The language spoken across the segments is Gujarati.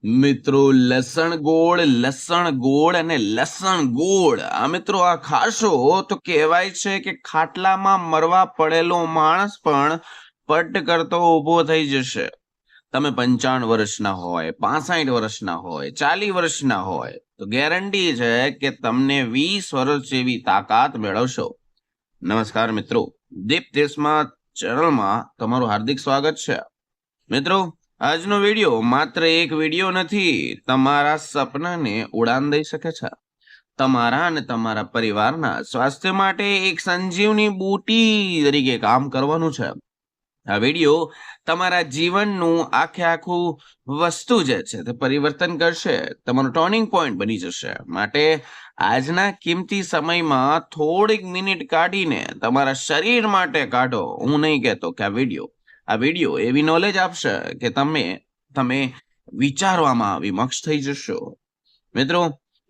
મિત્રો લસણ ગોળ અને લસણ ગોળ આ મિત્રો આ ખાશો તો કહેવાય છે કે ખાટલામાં મરવા પડેલો માણસ પણ પટ કરતો ઊભો થઈ જશે. તમે 55 વર્ષના હોય, 65 વર્ષના હોય, 40 વર્ષના હોય તો ગેરંટી છે કે તમને 20 વર્ષ જેવી તાકાત મેળવશો. નમસ્કાર મિત્રો, દીપ દેશમાં ચેનલમાં તમારું હાર્દિક સ્વાગત છે. મિત્રો, આજનો વિડીયો માત્ર એક વિડીયો નથી, તમારા સપનાને ઉડાન દઈ શકે છે. તમારા અને તમારા પરિવારના સ્વાસ્થ્ય માટે એક સંજીવની બૂટી તરીકે કામ કરવાનું છે. આ વિડીયો તમારા જીવનનું આખું વસ્તુ જે છે તે પરિવર્તન કરશે, તમારો ટર્નિંગ પોઈન્ટ બની જશે. માટે આજના કિંમતી સમયમાં થોડીક મિનિટ કાઢીને તમારા શરીર માટે કાઢો. હું નહીં કહેતો કે આ વિડીયો એવી નોલેજ આપશે કે તમે વિચારવામાં વિમક્ષ થઈ જશો. મિત્રો,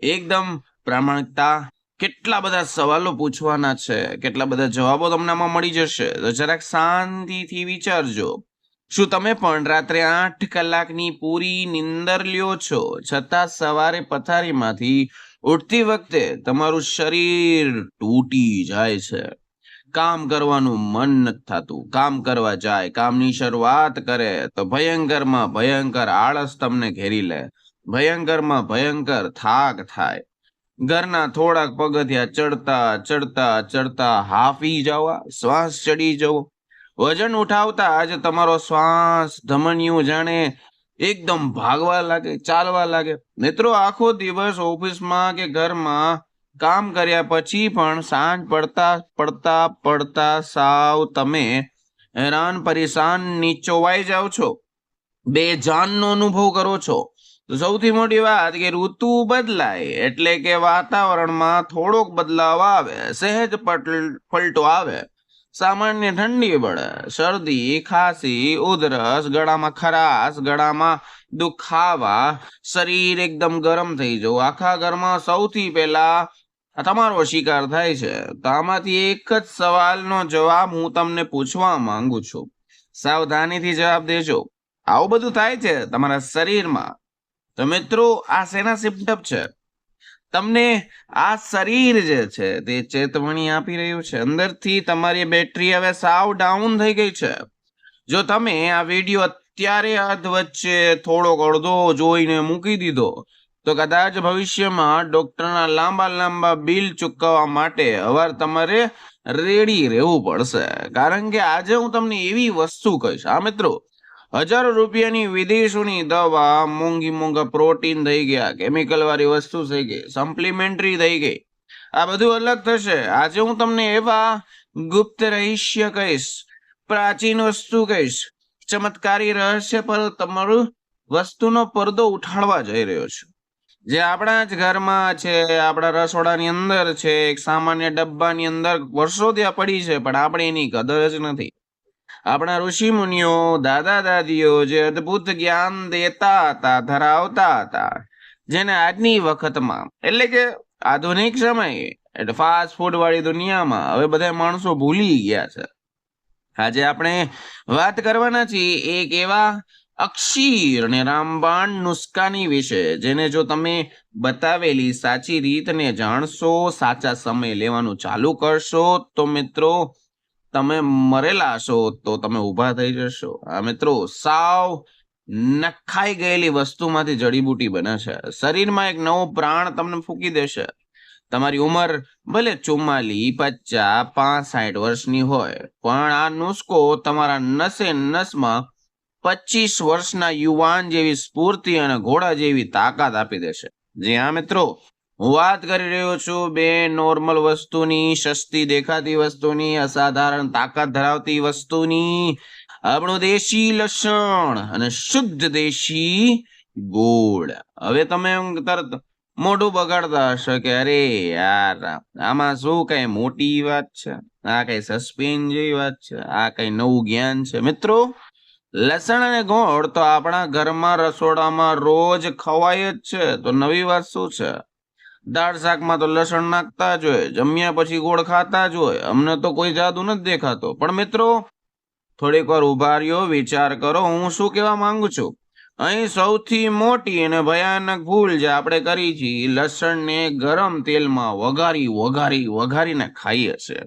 એકદમ પ્રામાણિકતા, કેટલા બધા સવાલો પૂછવાના છે, કેટલા બધા જવાબો તમને આમાં મળી જશે. તો જરાક શાંતિથી વિચારજો. શું તમે પણ રાત્રે 8 કલાકની પૂરી નીંદર લ્યો છો, છતાં સવારે પથારીમાંથી ઉઠતી વખતે તમારું શરીર તૂટી જાય છે? કામ કરવાનું મન નથી થતું, કામ કરવા જાય, કામની શરૂઆત કરે તો ભયંકરમાં ભયંકર આળસ તમને ઘેરી લે, ભયંકરમાં ભયંકર થાક થાય. ઘરના થોડાક પગથિયા ચડતા ચડતા ચડતા હાફી જવા, શ્વાસ ચડી જવો, વજન ઉઠાવતા આજે તમારો શ્વાસ ધમનિયું જાણે એકદમ ભાગવા લાગે, ચાલવા લાગે. મિત્રો, આખો દિવસ ઓફિસમાં કે ઘરમાં કામ કર્યા પછી પણ સાંજ પડતા પડતા પડતા સાવ તમે હેરાન પરેશાન નીચોવાઈ જાઓ છો, બેજાનનો અનુભવ કરો છો. તો સૌથી મોટી વાત કે ઋતુ બદલાય એટલે કે વાતાવરણમાં થોડોક બદલાવ આવે, સહેજ પલટો આવે, સામાન્ય ઠંડી પડે, શરદી, ખાંસી, ઉધરસ, ગળામાં ખરાશ, ગળામાં દુખાવા, શરીર એકદમ ગરમ થઈ જવું, આખા ઘરમાં સૌથી પહેલા તમારો શિકાર થાય છે. તો આમાંથી એક જ સવાલનો જવાબ હું તમને પૂછવા માંગુ છું. સાવધાનીથી જવાબ દેજો. આવું બધું થાય છે તમારા શરીરમાં, તો મિત્રો આ શેના સિમ્પટમ છે? તમને આ શરીર જે છે તે ચેતવણી આપી રહ્યું છે. અંદરથી તમારી બેટરી હવે સાવ ડાઉન થઈ ગઈ છે. જો તમે આ વિડીયો અત્યારે અધ વચ્ચે થોડોક અડધો જોઈને મૂકી દીધો તો કદાચ ભવિષ્યમાં ડોક્ટરના લાંબા બિલ ચૂકવવા માટે હવે તમારે રેડી રહેવું પડશે. કારણ કે આજે હું તમને એવી વસ્તુ કહીશ, આ મિત્રો, હજારો રૂપિયાની વિદેશોની દવા, મોંઘા પ્રોટીન થઈ ગયા, કેમિકલ વાળી વસ્તુ થઈ ગઈ, સપ્લિમેન્ટરી થઈ ગઈ, આ બધું અલગ થશે. આજે હું તમને એવા ગુપ્ત રહસ્ય કહીશ, પ્રાચીન વસ્તુ કહીશ, ચમત્કારી રહસ્ય પર તમારું વસ્તુનો પડદો ઉઠાડવા જઈ રહ્યો છું, જે આપણા જ ઘરમાં છે, આપણા રસોડાની અંદર છે, એક સામાન્ય ડબ્બાની અંદર વર્ષોથી પડી છે, પણ આપણે એની કદર જ નથી. આપણા ઋષિ મુનિઓ, દાદા દાદીઓ જે અદ્ભુત જ્ઞાન દેતા હતા, ધરાવતા હતા, જેને આજની વખતમાં એટલે કે આધુનિક સમય એટલે ફાસ્ટ ફૂડ વાળી દુનિયામાં હવે બધા માણસો ભૂલી ગયા છે. આજે આપણે વાત કરવાના છીએ એક એવા અક્ષીર અને રામબાણ નુસ્ખાની વિશે, જેને જો તમે બતાવેલી સાચી રીતને જાણશો, સાચા સમય લેવાનું ચાલુ કરશો તો મિત્રો તમે મરેલા હશો તો તમે ઊભા થઈ જશો. આ મિત્રો સાવ નખાઈ ગયેલી વસ્તુમાંથી જડીબુટી બને છે. શરીરમાં એક નવો પ્રાણ તમને ફૂંકી દેશે. તમારી ઉંમર ભલે 44, 50, 65 વર્ષની હોય, પણ આ નુસ્ખો તમારા નસે નસમાં 25 વર્ષના યુવાન જેવી સ્ફૂર્તિ અને ઘોડા જેવી તાકાત આપી દેશે. જી હા મિત્રો, હું વાત કરી રહ્યો છું બે નોર્મલ વસ્તુની, સસ્તી દેખાતી વસ્તુની, અસાધારણ તાકાત ધરાવતી વસ્તુની. આપણું દેશી લસણ અને શુદ્ધ દેશી ગોળ. હવે તમે તરત મોઢું બગાડતા હશો કે અરે યાર, આમાં શું કઈ મોટી વાત છે, આ કઈ સસ્પેન્સ જેવી વાત છે, આ કઈ નવું જ્ઞાન છે? મિત્રો, લસણ અને ગોળ તો આપણા ઘરમાં રસોડામાં રોજ ખવાય જ છે. તો નવી વાત શું છે? દાળ શાકમાં તો લસણ નાખતા જ હોય, જમ્યા પછી ગોળ ખાતા જ હોય. અમને તો કોઈ જાદુ નથી દેખાતો. પણ મિત્રો, થોડીક વાર ઉભા રહ્યો, વિચાર કરો હું શું કહેવા માંગુ છું. અહીં સૌથી મોટી અને ભયાનક ભૂલ જે આપણે કરી છે લસણને ગરમ તેલમાં વઘારીને ખાઈએ છે,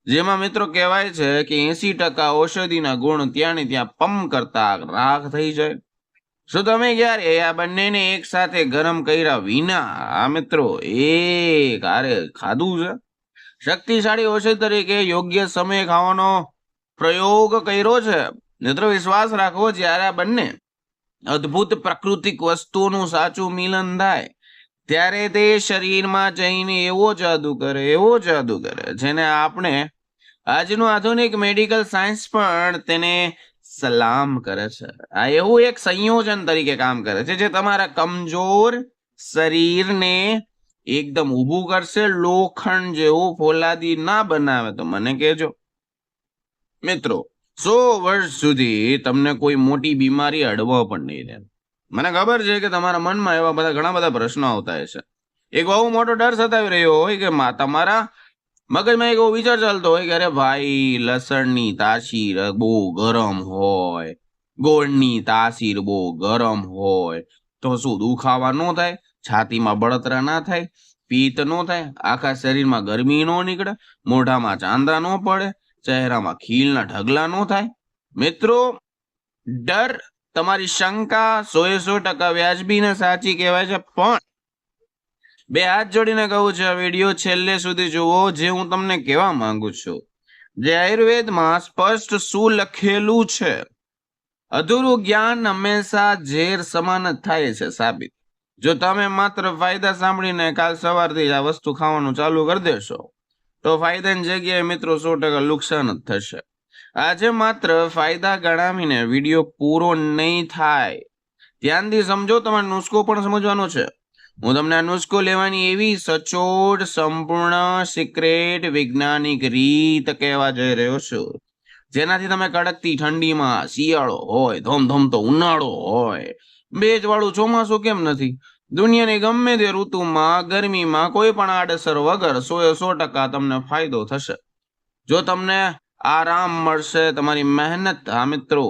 જેમાં મિત્રો કહેવાય છે કે 80% ઔષધિના ગુણ ત્યાં ને ત્યાં પમ કરતા રાખ થઈ જાય. શું તમે ક્યારે આ બંનેને એક સાથે ગરમ કર્યા વિના આ મિત્રો એક આરે ખાધું છે? શક્તિશાળી ઔષધ તરીકે યોગ્ય સમયે ખાવાનો પ્રયોગ કર્યો છે? મિત્રો વિશ્વાસ રાખો, જ્યારે આ બંને અદ્ભુત પ્રાકૃતિક વસ્તુઓનું સાચું મિલન થાય ત્યારે તે શરીરમાં જઈને એવો જાદુ કરે જેને આપણે આજનું આધુનિક મેડિકલ સાયન્સ પણ તેને સલામ કરે છે. આ એવું એક સંયોજન તરીકે કામ કરે છે જે તમારા કમજોર શરીરને એકદમ ઊભું કરશે. લોખંડ જેવું ફોલાદી ના બનાવે તો મને કહેજો. મિત્રો 100 વર્ષ સુધી તમને કોઈ મોટી બીમારી અડવા પણ નહીં દે. મને ખબર છે કે તમારા મનમાં એવા ઘણા બધા પ્રશ્નો આવતા હશે. એક બહુ મોટો ડર સતાવી રહ્યો હોય કે તમારા મગજમાં એક એવો વિચાર ચાલતો હોય કે અરે ભાઈ, લસણની તાસીર બહુ ગરમ હોય, ગોળની તાસીર બહુ ગરમ હોય, તો શું દુખાવા ન થાય, છાતીમાં બળતરા ના થાય, પિત્ત ન થાય, આખા શરીરમાં ગરમી ન નીકળે, મોઢામાં ચાંદા ન પડે, ચહેરામાં ખીલના ઢગલા ન થાય? મિત્રો, ડર, તમારી શંકા 100% વ્યાજબી ને સાચી કહેવાય છે, પણ બે હાથ જોડીને કહું છું, આ વિડીયો છેલ્લે સુધી જુઓ. જે હું તમને કહેવા માંગુ છું, જે આયુર્વેદમાં સ્પષ્ટ શું લખેલું છે, અધૂરું જ્ઞાન હંમેશા ઝેર સમાન જ થાય છે સાબિત. જો તમે માત્ર ફાયદા સાંભળીને કાલ સવારથી આ વસ્તુ ખાવાનું ચાલુ કરી દેશો તો ફાયદાની જગ્યાએ મિત્રો 100% નુકસાન જ થશે. આજે માત્ર ફાયદા ગણાવીને વિડીયો પૂરો નહીં થાય. ધ્યાનથી સમજો, તમારે નુસ્ખો પણ સમજવાનો છે. હું તમને આ નુસ્ખો લેવાની એવી સચોટ, સંપૂર્ણ, સિક્રેટ, વૈજ્ઞાનિક રીત કહેવા જઈ રહ્યો છું, જેનાથી તમે કડકતી ઠંડીમાં, શિયાળો હોય, ધમધમતો ઉનાળો હોય, ભેજવાળું ચોમાસું કેમ નથી, દુનિયાની ગમે તે ઋતુમાં, ગરમીમાં કોઈ પણ આડઅસર વગર 100% તમને ફાયદો થશે. જો તમને આરામ મળશે, તમારી મહેનત મિત્રો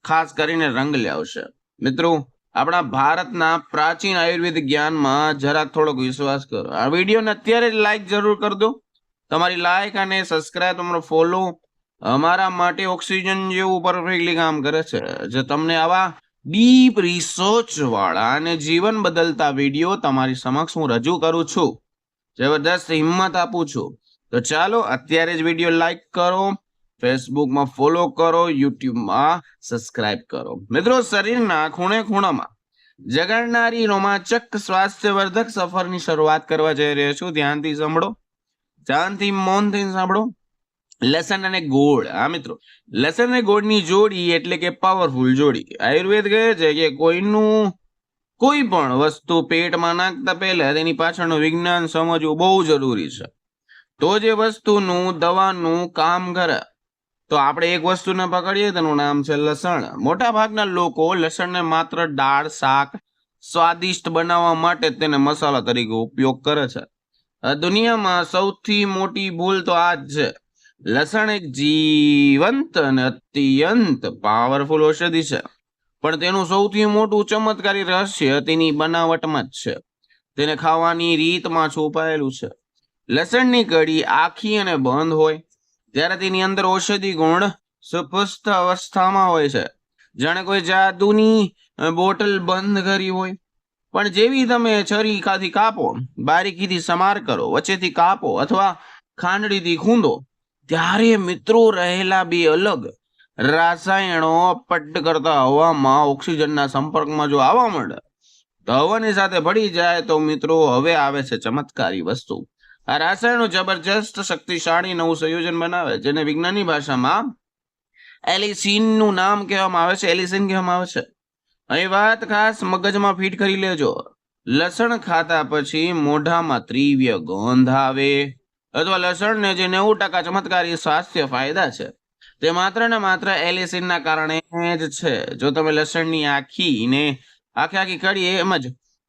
ખાસ કરીને રંગ લાવશે. મિત્રો, આપણા ભારતના પ્રાચીન આયુર્વેદિક જ્ઞાનમાં જરાક થોડોક વિશ્વાસ કરો. આ વિડીયોને અત્યારે જ લાઈક જરૂર કરી દો. તમારી લાઈક અને સબસ્ક્રાઇબ, તમારો ફોલો અમારા માટે ઓક્સિજન જેવું પરફેક્ટલી કામ કરે છે. જે તમને આવા ડીપ રિસર્ચ વાળા અને જીવન બદલતા વિડીયો તમારી સમક્ષ હું રજૂ કરું છું, જબરદસ્ત હિંમત આપું છું. તો ચાલો અત્યારે જ વિડીયો લાઈક કરો, ફેસબુકમાં ફોલો કરો, યુટ્યુબમાં સબસ્ક્રાઇબ કરો. મિત્રો, શરીરના ખૂણે ખૂણામાં જગાડનારી રોમાંચક સ્વાસ્થ્યવર્ધક સફરની શરૂઆત કરવા જઈ રહ્યો છું. ધ્યાનથી સાંભળો, ધ્યાનથી મૌનથી સાંભળો. લસણ અને ગોળ. હા મિત્રો, લસણ અને ગોળની જોડી એટલે કે પાવરફુલ જોડી. આયુર્વેદ કહે છે કે કોઈ પણ વસ્તુ પેટમાં નાખતા પહેલા તેની પાછળનું વિજ્ઞાન સમજવું બહુ જરૂરી છે, તો જે વસ્તુનું દવાનું કામ કરે. તો આપણે એક વસ્તુને પકડીએ, તેનું નામ છે લસણ. મોટા ભાગના લોકો લસણને માત્ર દાળ, શાક સ્વાદિષ્ટ બનાવવા માટે તેને મસાલા તરીકે ઉપયોગ કરે છે. દુનિયામાં સૌથી મોટી ભૂલ તો આ જ છે. લસણ એક જીવંત અને અત્યંત પાવરફુલ ઔષધિ છે, પણ તેનું સૌથી મોટું ચમત્કારી રહસ્ય તેની બનાવટમાં જ છે, તેને ખાવાની રીતમાં છુપાયેલું છે. લસણની કળી આખી અને બંધ હોય ત્યારે તેની અંદર ઔષધિ ગુણ સુપુષ્ટ અવસ્થામાં હોય છે, જાણે કોઈ જાદુની બોટલ બંધ કરી હોય. પણ જેવી તમે છરીથી કાપો, બારીકીથી સમાર કરો, વચ્ચેથી કાપો અથવા ખાંડડીથી ખૂંદો, ત્યારે મિત્રો રહેલા બે અલગ રાસાયણો પટ કરતા હવામાં ઓક્સિજનના સંપર્કમાં જો આવવા માંડે, તો હવાની સાથે ભળી જાય, તો મિત્રો હવે આવે છે ચમત્કારી વસ્તુ. આ રાસાયણો જબરજસ્ત શક્તિશાળી નવું સંયોજન બનાવે, જેને વિજ્ઞાનની ભાષામાં એલિસિનનું નામ કહેવામાં આવે છે, એલિસિન કહેવામાં આવે છે. અહીં વાત ખાસ મગજમાં ફીટ કરી લેજો. લસણ ખાતા પછી મોઢામાં તીવ્ર ગંધ આવે, અથવા લસણને જે 90% ચમત્કારી સ્વાસ્થ્ય ફાયદા છે, તે માત્ર ને માત્ર એલિસિનના કારણે જ છે. જો તમે લસણની આખી કડી એમ જ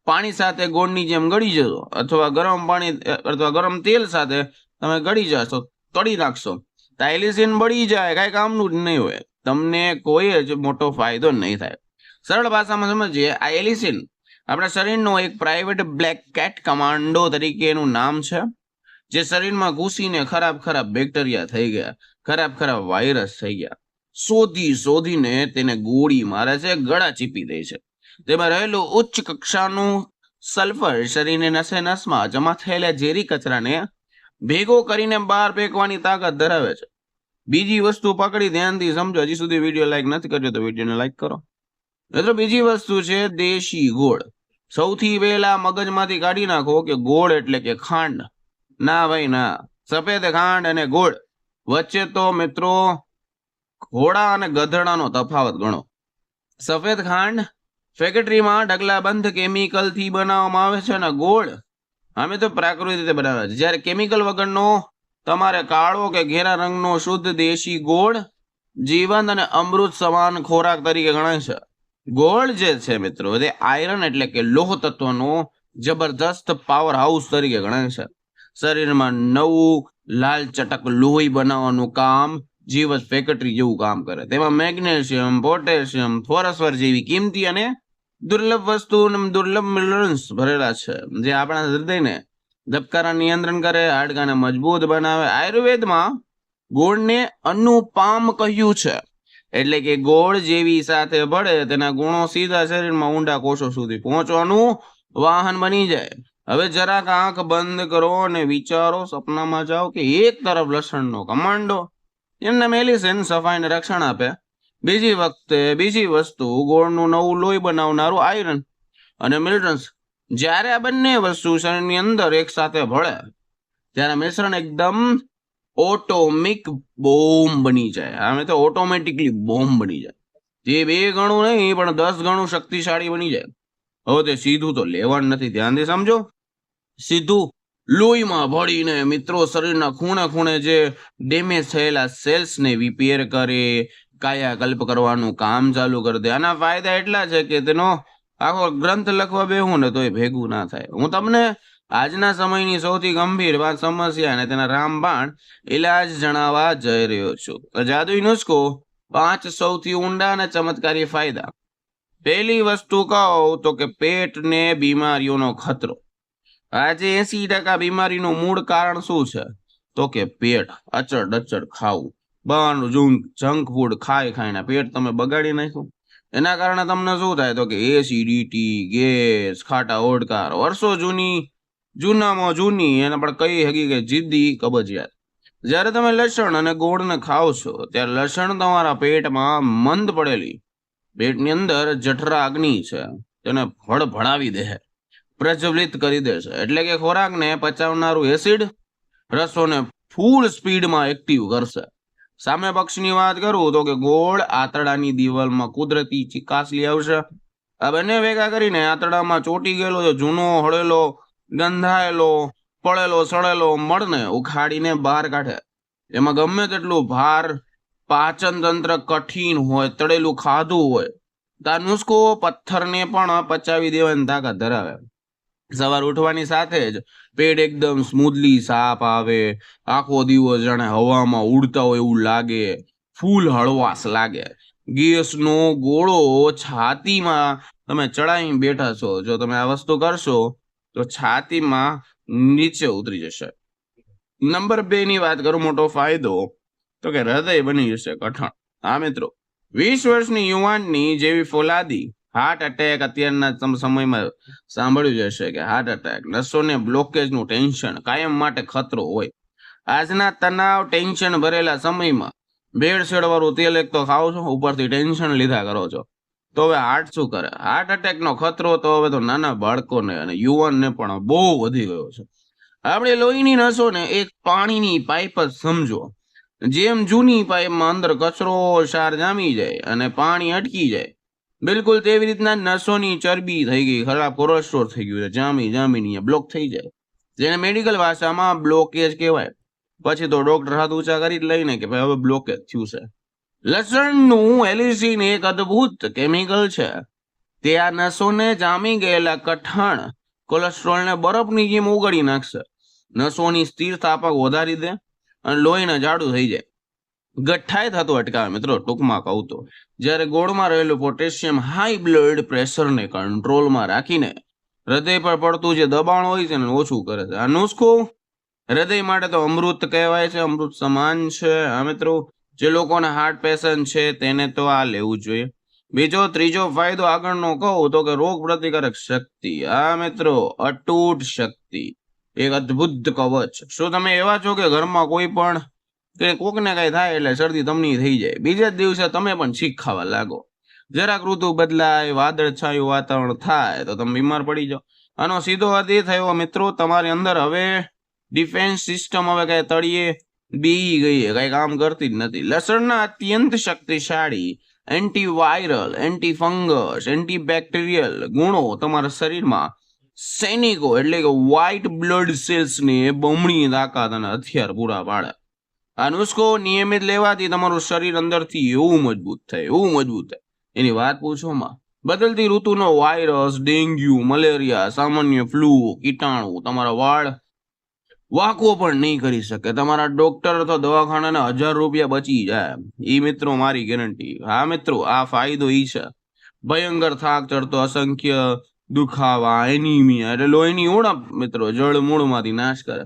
પાણી સાથે ગોળની જેમ ગળી જશો, અથવા ગરમ પાણી અથવા ગરમ તેલ સાથે તમે ગળી જશો, તળી નાખશો, તો એલિસિન બળી જાય, કાંઈ કામનું જ નહીં હોય, તમને કોઈ જ મોટો ફાયદો નહીં થાય. સરળ ભાષામાં સમજીએ, આ એલિસિન આપણા શરીરનો એક પ્રાઇવેટ બ્લેક કેટ કમાન્ડો તરીકે એનું નામ છે, જે શરીરમાં ઘૂસીને ખરાબ બેક્ટેરિયા થઈ ગયા, ખરાબ વાયરસ થઈ ગયા, શોધીને તેને ગોળી મારે છે, ગળા ચીપી દે છે. તેમાં રહેલું ઉચ્ચ કક્ષાનું સલ્ફર શરીરની નસે નસમાં જમા થયેલા ઝેરી કચરાને ભેગો કરીને બહાર ફેંકવાની તાકાત ધરાવે છે. બીજી વસ્તુ પકડી ધ્યાનથી સમજો. હજી સુધી વિડીયો લાઈક નથી કર્યો તો વિડીયોને લાઈક કરો. મિત્રો બીજી વસ્તુ છે દેશી ગોળ. સૌથી પહેલા મગજમાંથી કાઢી નાખો કે ગોળ એટલે કે ખાંડ. ના ભાઈ ના, સફેદ ખાંડ અને ગોળ વચ્ચે તો મિત્રો ઘોડા અને ગધેડાનો તફાવત ગણો. સફેદ ખાંડ ફેક્ટરીમાં ઢગલાબંધ કેમિકલ થી બનાવવામાં આવે છે અને ગોળ અમે તો પ્રાકૃતિક રીતે બનાવે છે. જ્યારે કેમિકલ વગરનો તમારે કાળો કે ઘેરા રંગનો શુદ્ધ દેશી ગોળ જીવંત અને અમૃત સમાન ખોરાક તરીકે ગણાય છે. ગોળ જે છે મિત્રો તે આયરન એટલે કે લોહ તત્વનો જબરદસ્ત પાવર હાઉસ તરીકે ગણાય છે. શરીરમાં નવું લાલ ચટક લોહી બનાવવાનું કામ જીવત ફેક્ટરી જેવું કામ કરે. તેમાં મેગ્નેશિયમ, પોટેશિયમ, ફોસ્ફર જેવી કિંમતી અને દુર્લભ વસ્તુ, દુર્લભ મિનરલ્સ ભરેલા છે, જે આપણા હૃદયને ધબકારા નિયંત્રણ કરે, હાડકાને મજબૂત બનાવે. આયુર્વેદમાં ગોળને અનુપામ કહ્યું છે, એટલે કે ગોળ જેવી સાથે ભળે તેના ગુણો સીધા શરીરમાં ઊંડા કોષો સુધી પહોંચવાનું વાહન બની જાય. હવે જરાક આંખ બંધ કરો અને વિચારો, સપનામાં જાઓ કે એક તરફ લસણનો કમાન્ડો, એમને મેલિસિન સફાઈને રક્ષણ આપે, બીજી વસ્તુ ગોળનું નવું લોહી બનાવનારું આયરન અને મિનરલ્સ. જ્યારે આ બંને વસ્તુ શરીરની અંદર એક સાથે ભળે ત્યારે મિશ્રણ એકદમ ઓટોમિક બોમ્બ બની જાય. આમે તો ઓટોમેટિકલી બોમ્બ બની જાય. તે 2 ગણું નહીં પણ 10 ગણું શક્તિશાળી બની જાય. હવે તે સીધું તો લેવાનું નથી, ધ્યાનથી સમજો. સીધું લોહીમાં ભળીને મિત્રો શરીરના ખૂણે જે ડેમેજ થયેલા સેલ્સને રિપેર કરે, કાયાકલ્પ કરવાનું કામ ચાલુ કરી દે. આના ફાયદા એટલા છે કે તેનો આખો ગ્રંથ લખવા બેહું ને તો એ ભેગું ના થાય. હું તમને આજના સમયની સૌથી ગંભીર સમસ્યા અને તેના રામબાણ ઇલાજ જણાવવા જઈ રહ્યો છું. જાદુઈ નુસ્ખો, 5 સૌથી ઊંડા અને ચમત્કારી ફાયદા. પહેલી વસ્તુ કહું તો કે પેટને બીમારીઓનો ખતરો. આજે 80% બીમારીનું મૂળ કારણ શું છે? તો કે પેટ. અચડ ખાવું, બહારનું જંક ફૂડ ખાઈને પેટ તમે બગાડી નાખ્યું. એના કારણે તમને શું થાય? તો કે એસિડિટી, ગેસ, ખાટા ઓડકાર, વર્ષો જૂનામાં જૂની એને પણ કઈ હકી કે જિદ્દી કબજિયાત. જ્યારે તમે લસણ અને ગોળને ખાઓ છો ત્યારે લસણ તમારા પેટમાં મંદ પડેલી પેટની અંદર જઠરા અગ્નિ છે તેને ભડભડાવી દે, પ્રજ્વલિત કરી દે છે. એટલે કે ખોરાકને પચાવનારું એસિડ રસોને ફૂલ સ્પીડમાં એક્ટિવ કરશે. સામે પક્ષની વાત કરું તો કે ગોળ આંતરડાની દિવાલમાં કુદરતી ચિકાસ લઈ આવશે. આ બંને ભેગા કરીને આંતરડામાં ચોટી ગયેલો જૂનો હળેલો ગંધાયેલો પડેલો સડેલો મળને ઉખાડીને બહાર કાઢે. એમાં ગમે તેટલું ભાર, પાચન તંત્ર કઠિન હોય, તળેલું ખાધું હોય, આ નુસ્ખો પથ્થરને પણ પચાવી દેવાની તાકાત ધરાવે. સવાર ઉઠવાની સાથે જ પેટ એકદમ સ્મૂથલી સાફ આવે, આખો દિવસ જાણે હવામાં ઉડતા હોય એવું લાગે, ફૂલ હળવાશ લાગે. ગેસનો ગોળો છાતીમાં તમે ચડાવી બેઠા છો, જો તમે આ વસ્તુ કરશો તો છાતીમાં નીચે ઉતરી જશે. નંબર 2 ની વાત કરું, મોટો ફાયદો તો કે હૃદય બની જશે કઠણ. હા મિત્રો, 20 વર્ષની યુવાનની જેવી ફોલાદી, હાર્ટ એટેક, અત્યારના સમયમાં સાંભળ્યું જશે કે હાર્ટ એટેક, નસોને બ્લોકેજનું ટેન્શન કાયમ માટે ખતરો હોય. આજના તણાવ, ટેન્શન ભરેલા સમયમાં ભેળસેળ વાળું તેલ એક તો ખાઓ છો, ઉપરથી ટેન્શન લીધા કરો છો, તો હવે હાર્ટ શું કરે? હાર્ટ એટેકનો ખતરો તો હવે તો નાના બાળકોને અને યુવાનને પણ બહુ વધી ગયો છે. આપણે લોહીની નસોને એક પાણીની પાઇપ જ સમજો. જેમ જૂની પાઇપમાં અંદર કચરો ક્ષાર જામી જાય અને પાણી અટકી જાય, બિલકુલ તેવી રીતના નસોની ચરબી થઈ ગઈ, ખરાબ કોલેસ્ટ્રોલ થઈ ગયું, જામીને બ્લોક થઈ જાય, જેને મેડિકલ ભાષામાં બ્લોકેજ કહેવાય. પછી તો ડોક્ટર હાથ ઊંચા કરી જ લઈને કે ભાઈ હવે બ્લોકેજ થયું છે. લસણનું એલિસિન એક અદ્ભુત કેમિકલ છે. તે આ નસોને જામી ગયેલા કઠણ કોલેસ્ટ્રોલને બરફની જેમ ઓગળી નાખશે, નસોની સ્થિર તાપક વધારી દે અને લોહીને જાડું થઈ જાય. ગઠ્ઠાઈ થતું અટકાવે મિત્રો. ટૂંકમાં કહું તો જ્યારે ગોળમાં રહેલું પોટેશિયમ હાઈ બ્લડ પ્રેશરને કંટ્રોલમાં રાખીને હૃદય પર પડતું જે દબાણ હોય છે ને ઓછું કરે છે. આ નુસ્ખો હૃદય માટે તો અમૃત કહેવાય છે, અમૃત સમાન છે. આ મિત્રો જે લોકોને હાર્ટ પેશન્ટ છે તેને તો આ લેવું જોઈએ. બીજો ત્રીજો ફાયદો આગળનો કહું તો કે રોગ પ્રતિકારક શક્તિ. આ મિત્રો અતૂટ શક્તિ, એક અદ્ભુત કવચ. શું તમે એવા છો કે ઘરમાં કોઈ પણ કે કોકને કઈ થાય એટલે શરદી તમને થઈ જાય, બીજા જ દિવસે તમે પણ છીંક ખાવા લાગો? જરાક ઋતુ બદલાય, વાદળછાયું વાતાવરણ થાય તો તમે બીમાર પડી જાઓ. આનો સીધો અર્થ એ થયો મિત્રો, તમારી અંદર હવે ડિફેન્સ સિસ્ટમ હવે કઈ તળિયે બી ગઈ, કઈ કામ કરતી જ નથી. લસણના અત્યંત શક્તિશાળી એન્ટીવાયરલ, એન્ટીફંગસ, એન્ટીબેક્ટેરિયલ ગુણો તમારા શરીરમાં સૈનિકો એટલે કે વ્હાઇટ બ્લડ સેલ્સને બમણી તાકાત અને હથિયાર પૂરા પાડે. આ નુસ્ખો નિયમિત લેવાથી તમારું શરીર અંદરથી એવું મજબૂત થાય. એની વાત પૂછોમાં, બદલતી ઋતુનો વાયરસ, ડેન્ગ્યુ, મલેરિયા, સામાન્ય ફ્લૂ, કીટાણુ તમારા વાળ વાંકો પણ નહીં કરી શકે. તમારા ડોક્ટર અથવા દવાખાનાના 1000 રૂપિયા બચી જાય. ઈ મિત્રો મારી ગેરંટી. હા મિત્રો, આ ફાયદો ઈ છે. ભયંકર થાક ચડતો, અસંખ્ય દુખાવા, એનિમિયા એટલે લોહીની ઉણપ મિત્રો જળ મૂળમાંથી નાશ કરે.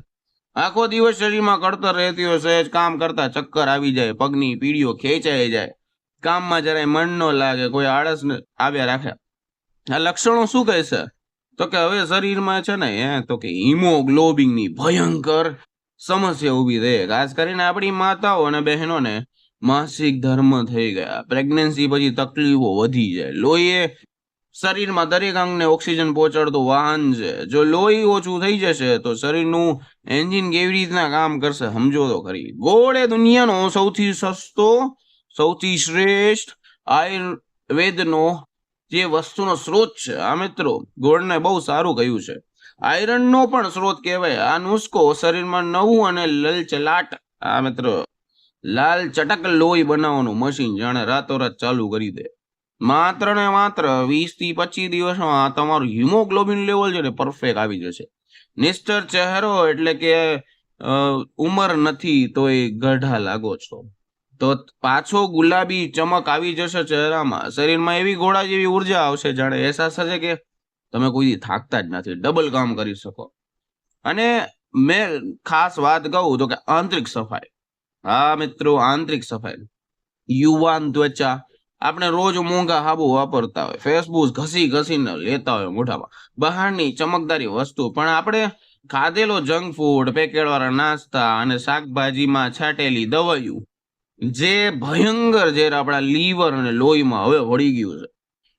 આખો દિવસ શરીરમાં કળતર રહેતી હોય, સહેજ કામ કરતા ચક્કર આવી જાય, પગની પીડીઓ ખેંચાઈ જાય, કામમાં જરાય મન ન લાગે, કોઈ આળસ આવ્યા રાખે. આ લક્ષણો શું કહે છે? તો કે હવે શરીરમાં છે ને તો કે હિમોગ્લોબિનની ભયંકર સમસ્યા ઊભી થઈ. ખાસ કરીને આપણી માતાઓ અને બહેનોને માસિક ધર્મ થઈ ગયા, પ્રેગ્નન્સી પછી તકલીફો વધી જાય. લોહી શરીરમાં દરેક અંગને ઓક્સિજન પહોંચાડતું વાહન છે. જો લોહી ઓછું થઈ જશે તો શરીરનું એન્જિન કેવી રીતના કામ કરશે સમજો તો ખરી. ગોળ એ દુનિયાનો સૌથી સસ્તો, સૌથી શ્રેષ્ઠ આયુર્વેદનો જે વસ્તુનો સ્ત્રોત છે. આ મિત્રો ગોળને બહુ સારું કહ્યું છે, આયરનનો પણ સ્ત્રોત કહેવાય. આ નુસ્ખો શરીરમાં નવું અને લલચલાટ, આ મિત્રો લાલ ચટક લોહી બનાવવાનું મશીન જાણે રાતોરાત ચાલુ કરી દે. માત્ર ને માત્ર 20 થી 25 દિવસમાં તમારું હિમોગ્લોબિન લેવલ છે ને પરફેક્ટ આવી જશે. નિસ્તર ચહેરો એટલે કે ઉંમર નથી તો એ ગઢા લાગો છો, તો પાછો ગુલાબી ચમક આવી જશે ચહેરામાં. શરીરમાં એવી ઘોડા જેવી ઉર્જા આવશે જાણે અહેસાસ થશે કે તમે કોઈ થાકતા જ નથી, ડબલ કામ કરી શકો. અને મેં ખાસ વાત કહું તો કે આંતરિક સફાઈ. હા મિત્રો, આંતરિક સફાઈ. યુવાન ત્વચા, આપણે રોજ મોંઘા સાબુ વાપરતા હોય, ફેસબુક ઘસીને લેતા હોય મોઢામાં, બહારની ચમકદારી વસ્તુ, પણ આપણે ખાધેલો જંક ફૂડ, પેકેટવાળા નાસ્તા અને શાકભાજીમાં છાંટેલી દવાઈઓ જે ભયંકર ઝેર આપણા લીવર અને લોહીમાં હવે વળી ગયું છે,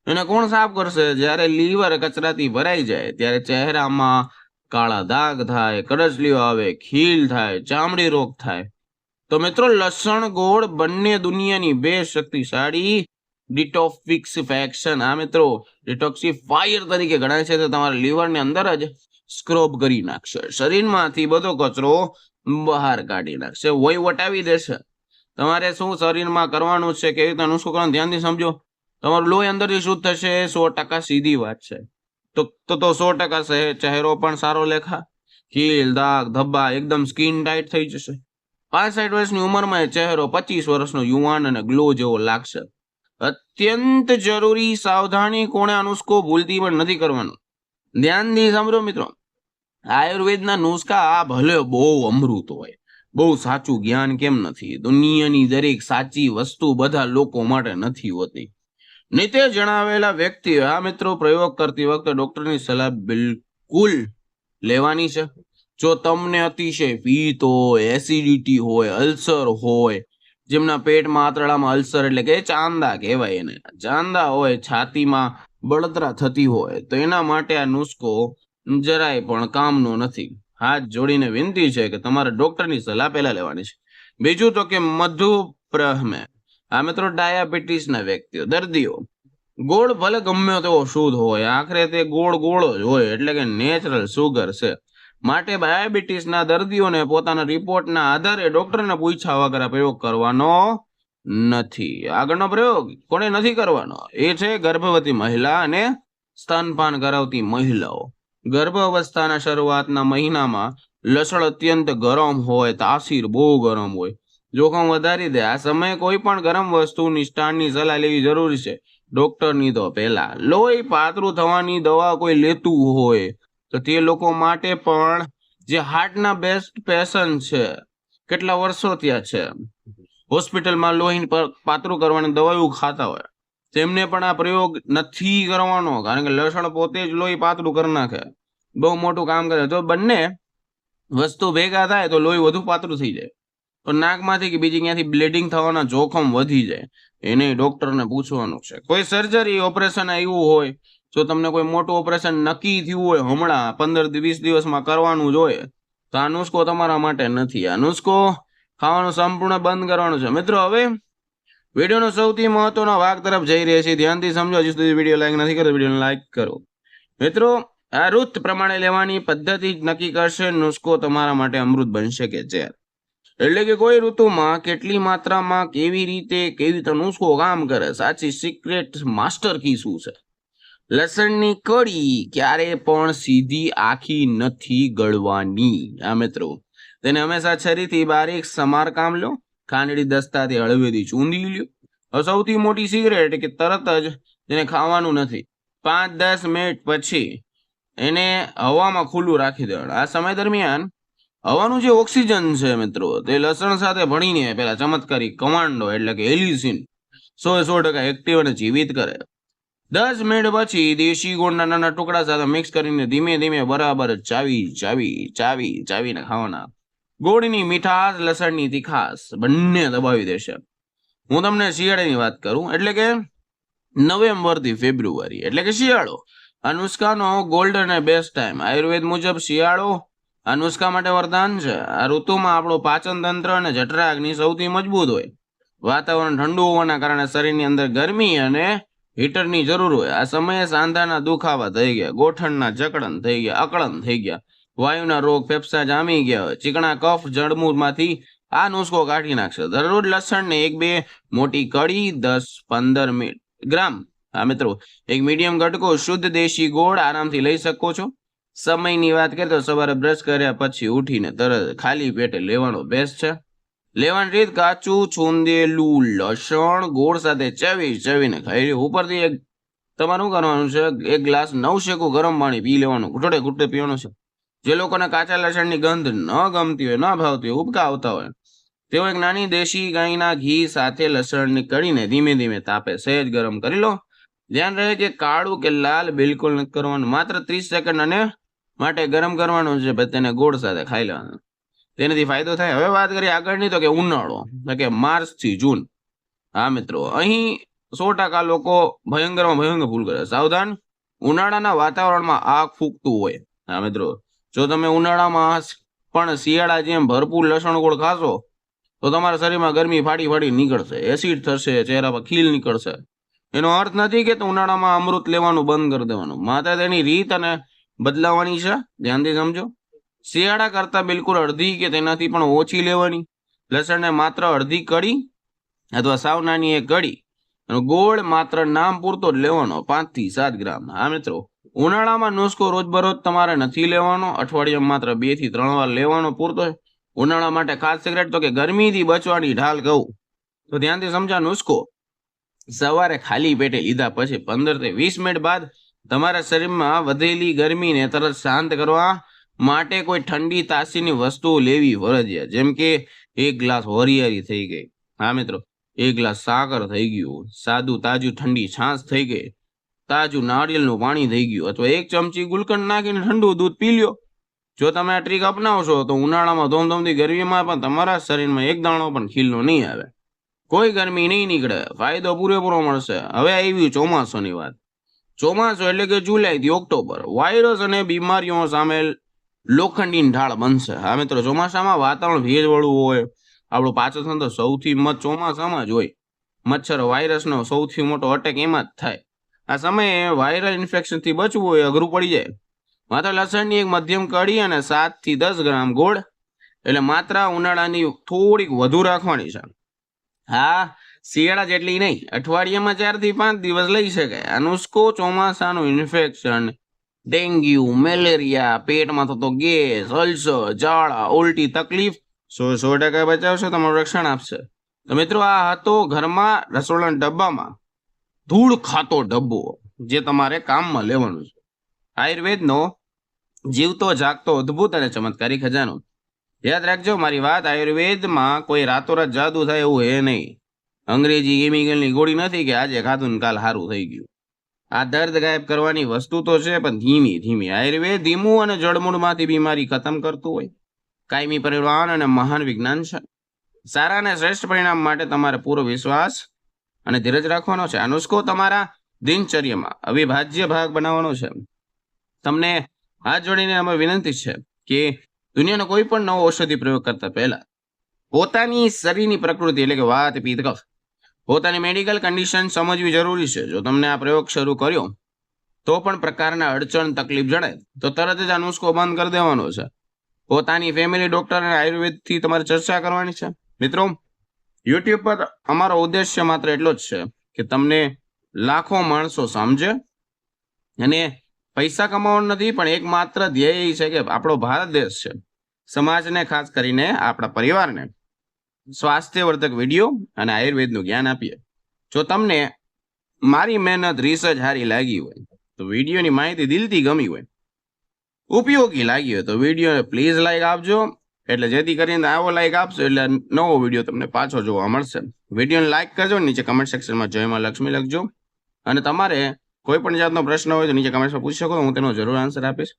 એને કોણ સાફ કરશે? જ્યારે લીવર કચરાથી ભરાઈ જાય ત્યારે ચહેરામાં કાળા દાગ થાય, કરચલીઓ આવે, ખીલ થાય, ચામડી રોગ થાય. તો મિત્રો લસણ ગોળ બંને દુનિયાની બે શક્તિશાળી ડિટોક્સિફિકેશન, આ મિત્રો ડિટોક્સિફાયર તરીકે ગણાય છે. તો તમારા લીવરની અંદર જ સ્ક્રોબ કરી નાખશે, શરીરમાંથી બધો કચરો બહાર કાઢી નાખશે, વહી વટાવી દેશે. તમારે શું શરીરમાં કરવાનું છે, કેવી રીતે નુસ્ખો કરવાનું ધ્યાનથી સમજો. તમારું લોહી અંદરથી શુદ્ધ થશે, 100% સીધી વાત છે. તો 100% ચહેરો પણ સારો લેખા, ખીલ, દાગ, ધબ્બા, એકદમ સ્કિન ટાઈટ થઈ જશે. 65 વર્ષની ઉંમરમાં ચહેરો 25 વર્ષનો યુવાન અને ગ્લો જેવો લાગશે. અત્યંત જરૂરી સાવધાની, કોણે આ નુસ્ખો ભૂલતી પણ નથી કરવાનું. ધ્યાનથી સાંભળો મિત્રો, આયુર્વેદના નુસ્ખા આ ભલે બહુ અમૃત હોય, બહુ સાચું જ્ઞાન કેમ નથી, દુનિયાની દરેક સાચી વસ્તુ બધા લોકો માટે નથી હોતી. નીચે જણાવેલા વ્યક્તિઓ આ મિત્રો પ્રયોગ કરતી વખતે ડોક્ટરની સલાહ બિલકુલ લેવાની છે. જો તમને અતિશય પિત્ત હોય, એસિડિટી હોય, અલ્સર હોય, જેમના પેટમાં આંતરડામાં અલ્સર એટલે કે ચાંદા કહેવાય એને, ચાંદા હોય, છાતીમાં બળતરા થતી હોય, તો એના માટે આ નુસ્ખો જરાય પણ કામનો નથી. હાથ જોડીને વિનંતી છે કે તમારે ડોક્ટરની સલાહ પહેલા લેવાની છે. બીજું તો કે મધુપ્રમેહ, આ મિત્રો ડાયાબિટીસના વ્યક્તિઓ, દર્દીઓ, ગોળ ભલે ગમે તેવો શુદ્ધ હોય, આખરે તે ગોળ જ હોય, એટલે કે નેચરલ સુગર છે. માટે ડાયાબિટીસના દર્દીઓને પોતાના રિપોર્ટના આધારે ડોક્ટરને પૂછ્યા વગર પ્રયોગ કરવાનો નથી. આગળનો પ્રયોગ કોને નથી કરવાનો? એ છે ગર્ભવતી મહિલા અને સ્તનપાન કરાવતી મહિલાઓ. ગર્ભાવસ્થાના શરૂઆતના મહિનામાં લસણ અત્યંત ગરમ હોય, તાસીર બહુ ગરમ હોય, જોખમ વધારી દે. આ સમયે કોઈ પણ ગરમ વસ્તુ નિષ્ણાતની સલાહ લેવી જરૂરી છે. ડોક્ટરની તો પહેલા. લોહી પાતળું થવાની દવા કોઈ લેતું હોય તો તે લોકો માટે પણ, જે હાર્ટના બેસ્ટ પેશન્ટ છે, કેટલા વર્ષો ત્યાં છે, હોસ્પિટલમાં લોહી પાતળું કરવાની દવાઓ ખાતા હોય, તેમને પણ આ પ્રયોગ નથી કરવાનો, કારણ કે લસણ પોતે જ લોહી પાતળું કરી નાખે, બહુ મોટું કામ કરે. જો બંને વસ્તુ ભેગા થાય તો લોહી વધુ પાતળું થઈ જાય, તો નાકમાંથી કે બીજી ક્યાંથી બ્લીડિંગ થવાના જોખમ વધી જાય. એને ડોક્ટરને પૂછવાનું છે. કોઈ સર્જરી ઓપરેશન આવ્યું હોય, જો તમને કોઈ મોટું ઓપરેશન નક્કી થયું હોય હમણાં 15-20 દિવસમાં કરવાનું જોઈએ, તો આ નુસ્ખો તમારા માટે નથી. આ નુસ્ખો ખાવાનું સંપૂર્ણ બંધ કરવાનું છે. મિત્રો, હવે વિડીયોનો સૌથી મહત્વનો ભાગ તરફ જઈ રહ્યા છીએ. ધ્યાનથી સમજો. હજી સુધી વિડીયો લાઈક નથી કર્યો, વિડીયોને લાઈક કરો. મિત્રો, આ ઋત પ્રમાણે લેવાની પદ્ધતિ જ નક્કી કરશે નુસ્ખો તમારા માટે અમૃત બનશે કે ઝેર. એટલે કે કોઈ ઋતુમાં કેટલી માત્રામાં કેવી રીતે નુસ્ખો કામ કરે, સાચી સિક્રેટ માસ્ટર કી શું છે. લસણની કળી ક્યારે પણ સીધી આખી નથી ગળવાની. આ મિત્રો, તેને હંમેશા છરીથી બારીક સમારકામ લો, ખાંડડી દસ્તાથી હળવેથી ચૂંદી લ્યો. સૌથી મોટી સિગરેટ કે તરત જ તેને ખાવાનું નથી, 5-10 મિનિટ પછી એને હવામાં ખુલ્લું રાખી દેવાનું. આ સમય દરમિયાન હવાનું જે ઓક્સિજન છે મિત્રો, તે લસણ સાથે ભળીને પેલા ચમત્કારી કમાન્ડો એટલે કે એલિસિન 100% એક્ટિવ અને જીવિત કરે. 10 મિનિટ પછી દેશી ગોળના નાના ટુકડા સાથે મિક્સ કરીને ધીમે ધીમે બરાબર ચાવીને ખાવાના. ગોળની મીઠાશ, લસણની તીખાશ બંને દબાવી દેશે. હું તમને શિયાળાની વાત કરું, એટલે કે નવેમ્બરથી ફેબ્રુઆરી, એટલે કે શિયાળો. આ નુસ્ખાનો ગોલ્ડન અને બેસ્ટ ટાઈમ. આયુર્વેદ મુજબ શિયાળો આ નુસ્ખા માટે વરદાન છે. આ ઋતુમાં આપણું પાચન તંત્ર અને જઠરાગ્નિ સૌથી મજબૂત હોય. વાતાવરણ ઠંડુ હોવાના કારણે શરીરની અંદર ગરમી અને હીટરની જરૂર હોય. આ સમયે સાંધાના દુખાવા થઈ ગયા, ગોઠણના જકડન થઈ ગયા, અકળન થઈ ગયા, વાયુના રોગ, ફેફસા જામી ગયા હોય, ચીકણા કફ જળમૂળમાંથી આ નુસ્ખો કાઢી નાખશે. દરરોજ લસણને 1-2 મોટી કળી, 10-15 ગ્રામ, હા મિત્રો, એક મીડિયમ ગટકો શુદ્ધ દેશી ગોળ આરામથી લઈ શકો છો. સમયની વાત કરીએ તો સવારે બ્રશ કર્યા પછી ઉઠીને તરત ખાલી પેટે લેવાનો બેસ્ટ છે. લેવાની રીત: કાચું છૂંદેલું લસણ ગોળ સાથે ચાવીને ખાઈ. ઉપરથી તમારે શું કરવાનું છે, 1 ગ્લાસ નવશેકું ગરમ પાણી પી લેવાનું, ઘૂંટડે પીવાનું છે. જે લોકોને કાચા લસણની ગંધ ન ગમતી હોય, ન ભાવતી હોય, ઉબકા આવતા હોય, તેઓ એક નાની દેશી ગાયના ઘી સાથે લસણની કળીને ધીમે ધીમે તાપે સહેજ ગરમ કરી લો. ધ્યાન રહે કે કાળું કે લાલ બિલકુલ નથી કરવાનું, માત્ર 30 સેકન્ડ અને માટે ગરમ કરવાનું છે, પછી તેને ગોળ સાથે ખાઈ લેવાનું, તેનાથી ફાયદો થાય. હવે વાત કરીએ આગળની, તો કે ઉનાળો, એટલે કે માર્ચ થી જૂન. હા મિત્રો, અહીં 100% લોકો ભયંકર ભૂલ કરે. સાવધાન, ઉનાળાના વાતાવરણમાં આગ ફૂંકતું હોય. હા મિત્રો, જો તમે ઉનાળામાં પણ શિયાળા જેમ ભરપૂર લસણ ગોળ ખાશો તો તમારા શરીરમાં ગરમી ફાટી નીકળશે, એસિડ થશે, ચહેરા પર ખીલ નીકળશે. એનો અર્થ નથી કે ઉનાળામાં અમૃત લેવાનું બંધ કરી દેવાનું, માત્ર તેની રીત અને બદલાવાની છે. ધ્યાનથી સમજો. શિયાળા કરતા બિલકુલ અડધી કે તેનાથી પણ ઓછી લેવાની. લસણને માત્ર અડધી કળી અથવા સાવ નાની એક કળી. ગોળ માત્ર નામ પૂરતો જ લેવાનો, 5-7 ગ્રામ. હા મિત્રો, ઉનાળામાં નુસ્ખો રોજબરોજ તમારે નથી લેવાનો, અઠવાડિયામાં માત્ર 2 થી 3 વાર લેવાનો પૂરતો. ઉનાળા માટે ખાસ સિગરેટ, તો કે ગરમીથી બચવાની ઢાલ કહું તો ધ્યાનથી સમજા. નુસ્ખો સવારે ખાલી પેટે લીધા પછી 15 થી 20 મિનિટ બાદ તમારા શરીરમાં વધેલી ગરમીને તરત શાંત કરવા માટે કોઈ ઠંડી તાસીની વસ્તુઓ લેવી ફરજિયાત. જેમ કે 1 ગ્લાસ વરિયાળી થઈ ગઈ, હા મિત્રો, 1 ગ્લાસ સાકર થઈ ગયું, સાદું તાજું ઠંડી છાશ થઈ ગઈ, તાજું નાળિયેરનું પાણી થઈ ગયું, અથવા 1 ચમચી ગુલકંદ નાખીને ઠંડુ દૂધ પી લ્યો. જો તમે આ ટ્રીક અપનાવશો તો ઉનાળામાં ધોમધોમતી ગરમીમાં પણ તમારા શરીરમાં એક દાણો પણ ખીલનો નહીં આવે, કોઈ ગરમી નહીં નીકળે, ફાયદો પૂરેપૂરો મળશે. હવે આવી ચોમાસાની વાત. ચોમાસું એટલે કે જુલાઈથી ઓક્ટોબર, વાયરસ અને બીમારીઓ સામે લોખંડી ઢાળ બનશે. હા મિત્રો, ચોમાસામાં વાતાવરણ ભેજવાળું હોય, આપણું પાચન તંત્ર સૌથી ચોમાસામાં જ હોય. મચ્છર વાયરસનો સૌથી મોટો અટેક એમાં જ થાય. આ સમયે વાયરલ ઇન્ફેક્શનથી બચવું હોય અઘરું પડી જાય. માત્ર લસણની એક મધ્યમ કળી અને 7 થી 10 ગ્રામ ગોળ, એટલે માત્રા ઉનાળાની થોડીક વધુ રાખવાની છે. હા, શિયાળા જેટલી નહીં, અઠવાડિયામાં 4 થી 5 દિવસ લઈ શકાય. આ નુસ્ખો ચોમાસાનું ઇન્ફેક્શન, ડેન્ગ્યુ, મેલેરિયા, પેટમાં થતો ગેસ, અલ્સર, ઝાડા, ઉલટી તકલીફ 100% બચાવશો તમારું રક્ષણ આપશે. તો મિત્રો આ હતો ઘરમાં રસોડાના ડબ્બામાં ધૂળ ખાતો ડબ્બો, જે તમારે કામમાં લેવાનું છે. આયુર્વેદનો જીવતો જાગતો અદ્ભુત અને ચમત્કારી ખજાનો. યાદ રાખજો મારી વાત, આયુર્વેદમાં કોઈ રાતોરાત જાદુ થાય એવું હે નહીં. અંગ્રેજી કેમિકલની ગોળી નથી કે આજે ખાધું ને કાલ સારું થઈ ગયું. આ દર્દ ગાયબ કરવાની વસ્તુ તો છે, પણ ધીમી ધીમી. આયુર્વેદ ધીમું અને જળમૂળમાંથી બીમારી ખતમ કરતું હોય. કાયમી પરિણામ અને મહાન વિજ્ઞાન છે. સારા અને શ્રેષ્ઠ પરિણામ માટે તમારે પૂરો વિશ્વાસ અને ધીરજ રાખવાનો છે. આ નુસ્ખો તમારા દિનચર્યામાં અવિભાજ્ય ભાગ બનાવવાનો છે. તમને હાથ જોડીને અમે વિનંતી છે કે દુનિયાનો કોઈ પણ નવો ઔષધિ પ્રયોગ કરતા પહેલા પોતાની શરીરની પ્રકૃતિ એટલે કે વાત, પિત્ત, કફ, પોતાની મેડિકલ કન્ડિશન સમજવી જરૂરી છે. જો તમને આ પ્રયોગ શરૂ કર્યો તો પણ પ્રકારના અડચણ તકલીફ જણાય તો તરત જ આ નુસ્ખો બંધ કરી દેવાનો છે. પોતાની ફેમિલી ડોક્ટર અને આયુર્વેદથી તમારે ચર્ચા કરવાની છે. મિત્રો, યુટ્યુબ પર અમારો ઉદ્દેશ્ય માત્ર એટલો જ છે કે તમને લાખો માણસો સમજે, અને પૈસા કમાવાનો નથી, પણ એક માત્ર ધ્યેય છે કે આપણો ભારત દેશ છે, સમાજને ખાસ કરીને આપણા પરિવારને સ્વાસ્થ્યવર્ધક વિડીયો અને આયુર્વેદનું જ્ઞાન આપીએ. જો તમને મારી મહેનત રિસર્ચ સારી લાગી હોય તો વિડીયોની માહિતી દિલથી ગમી હોય, ઉપયોગી લાગી હોય તો વિડીયો પ્લીઝ લાઈક આપજો. એટલે જેથી કરીને આવો લાઈક આપશો એટલે નવો વિડીયો તમને પાછો જોવા મળશે. વિડીયોને લાઈક કરજો, નીચે કમેન્ટ સેક્શનમાં જય માં લક્ષ્મી લખજો. અને તમારે કોઈ પણ જાતનો પ્રશ્ન હોય તો નીચે કમેન્ટમાં પૂછી શકો, હું તેનો જરૂર આન્સર આપીશ.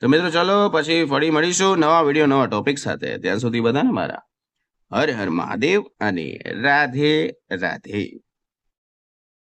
તો મિત્રો ચલો પછી ફરી મળીશું નવા વિડીયો નવા ટોપિક સાથે. ત્યાં સુધી બધાને મારા હર હર મહાદેવ અને રાધે રાધે.